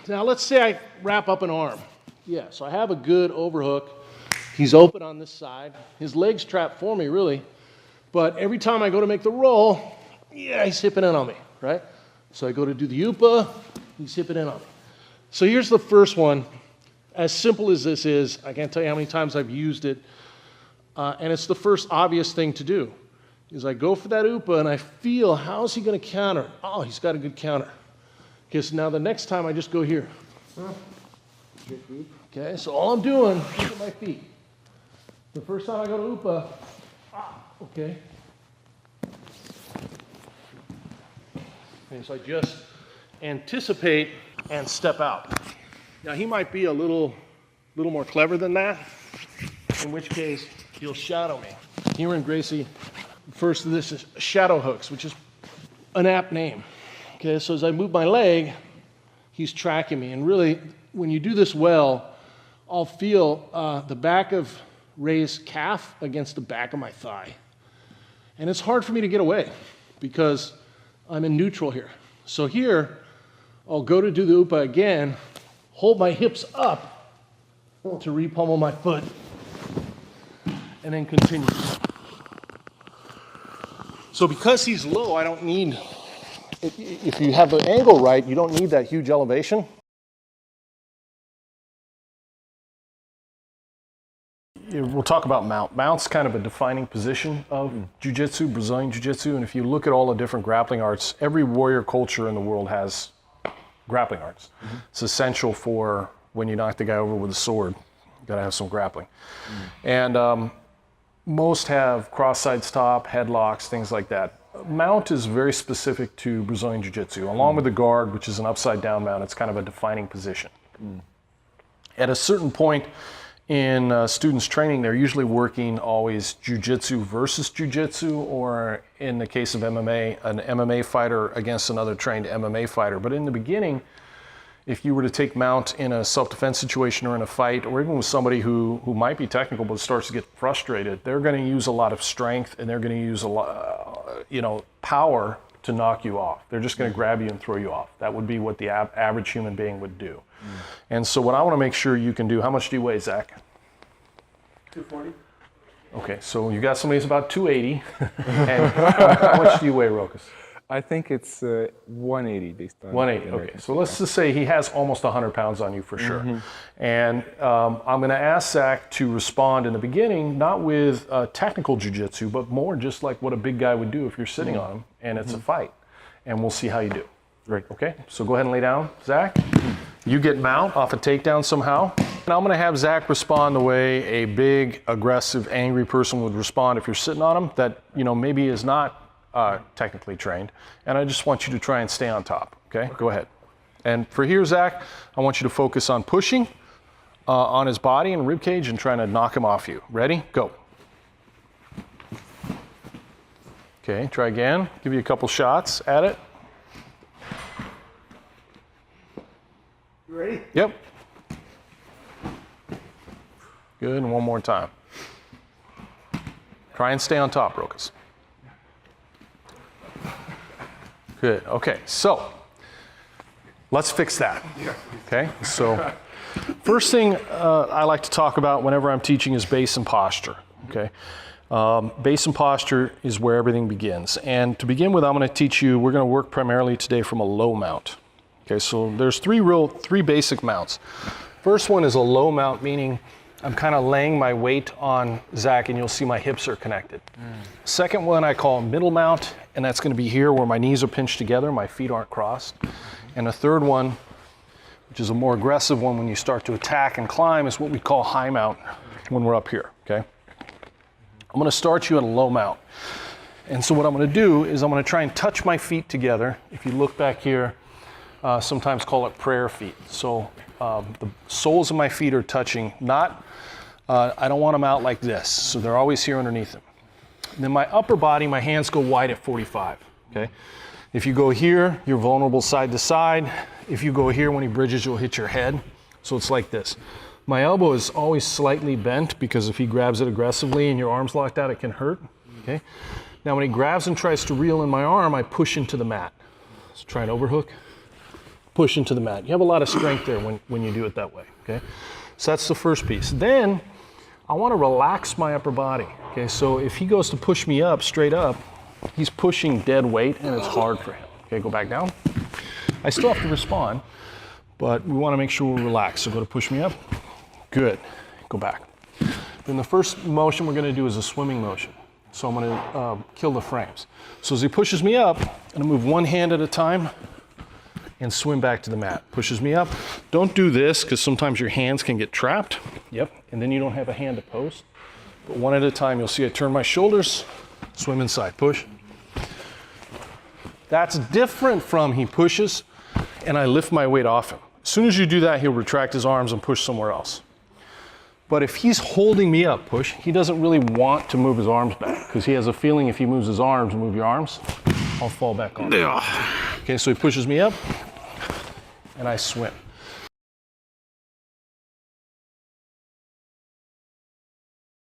Now let's say I wrap up an arm. Yeah, so I have a good overhook. He's open on this side. His leg's trapped for me, really. But every time I go to make the roll, yeah, he's hipping in on me, right? So I go to do the UPA, he's hipping in on me. So here's the first one. As simple as this is, I can't tell you how many times I've used it. And it's the first obvious thing to do. Is I go for that UPA and I feel, how's he going to counter? Oh, he's got a good counter. Okay, so now the next time I just go here. Okay, so all I'm doing, look at my feet. The first time I go to UPA, okay. Okay, so I just anticipate and step out. Now he might be a little more clever than that, in which case he'll shadow me. Here in Gracie, first this is shadow hooks, which is an apt name. Okay, so as I move my leg, he's tracking me. And really, when you do this well, I'll feel the back of Ray's calf against the back of my thigh. And it's hard for me to get away because I'm in neutral here. So here, I'll go to do the UPA again, hold my hips up to repummel my foot, and then continue. So because he's low, I don't need, if you have the angle right, you don't need that huge elevation. We'll talk about mount. Mount's kind of a defining position of Jiu-jitsu, Brazilian Jiu-jitsu, and if you look at all the different grappling arts, every warrior culture in the world has grappling arts. It's essential for when you knock the guy over with a sword, you gotta have some grappling. And most have cross-side stop, headlocks, things like that. Mount is very specific to Brazilian Jiu-jitsu. Along with the guard, which is an upside-down mount, it's kind of a defining position. At a certain point in students' training, they're usually working always Jiu-jitsu versus Jiu-jitsu, or in the case of MMA, an MMA fighter against another trained MMA fighter. But in the beginning, if you were to take mount in a self-defense situation or in a fight, or even with somebody who might be technical but starts to get frustrated, they're going to use a lot of strength and they're going to use a lot, power to knock you off. They're just going to grab you and throw you off. That would be what the average human being would do. And so what I want to make sure you can do, how much do you weigh, Zach? 240. Okay, so you got somebody who's about 280. And how much do you weigh, Rokas? I think it's 180 based on 180, okay. So let's just say he has almost 100 pounds on you for sure. And I'm going to ask Zach to respond in the beginning, not with technical jiu-jitsu, but more just like what a big guy would do if you're sitting on him and it's a fight. And we'll see how you do. Right. Okay, so go ahead and lay down, Zach. You get mount off a takedown somehow. And I'm going to have Zach respond the way a big, aggressive, angry person would respond if you're sitting on him that, maybe is not technically trained. And I just want you to try and stay on top, okay? Go ahead. And for here, Zach, I want you to focus on pushing on his body and rib cage and trying to knock him off you. Ready? Go. Okay, try again. Give you a couple shots at it. You ready? Yep. Good, and one more time. Try and stay on top, Rokas. Good, okay, so let's fix that, okay? So first thing I like to talk about whenever I'm teaching is base and posture, okay? Base and posture is where everything begins. And to begin with, I'm gonna teach you, we're gonna work primarily today from a low mount. Okay, so there's three basic mounts. First one is a low mount, meaning I'm kind of laying my weight on Zach and you'll see my hips are connected. Second one I call middle mount, and that's going to be here where my knees are pinched together, my feet aren't crossed. And the third one, which is a more aggressive one when you start to attack and climb, is what we call high mount when we're up here, okay? I'm going to start you at a low mount. And so what I'm going to do is I'm going to try and touch my feet together. If you look back here, sometimes call it prayer feet. So the soles of my feet are touching, I don't want them out like this, so they're always here underneath them. And then my upper body, my hands go wide at 45, okay? If you go here, you're vulnerable side to side. If you go here, when he bridges, you'll hit your head. So it's like this. My elbow is always slightly bent because if he grabs it aggressively and your arm's locked out, it can hurt, okay? Now when he grabs and tries to reel in my arm, I push into the mat. So try an overhook. push into the mat. You have a lot of strength there when you do it that way, okay? So that's the first piece. Then I want to relax my upper body, okay? So if he goes to push me up, straight up, he's pushing dead weight and it's hard for him. Okay, go back down. I still have to respond, but we want to make sure we're relaxed. So go to push me up. Good. Go back. Then the first motion we're going to do is a swimming motion. So I'm going to kill the frames. So as he pushes me up, I'm going to move one hand at a time and swim back to the mat. Pushes me up. Don't do this because sometimes your hands can get trapped. Yep. And then you don't have a hand to post. But one at a time, you'll see I turn my shoulders, swim inside, push. That's different from he pushes and I lift my weight off him. As soon as you do that, he'll retract his arms and push somewhere else. But if he's holding me up, push, he doesn't really want to move his arms back because he has a feeling if he moves his arms, move your arms, I'll fall back on. Okay, so he pushes me up and I swim.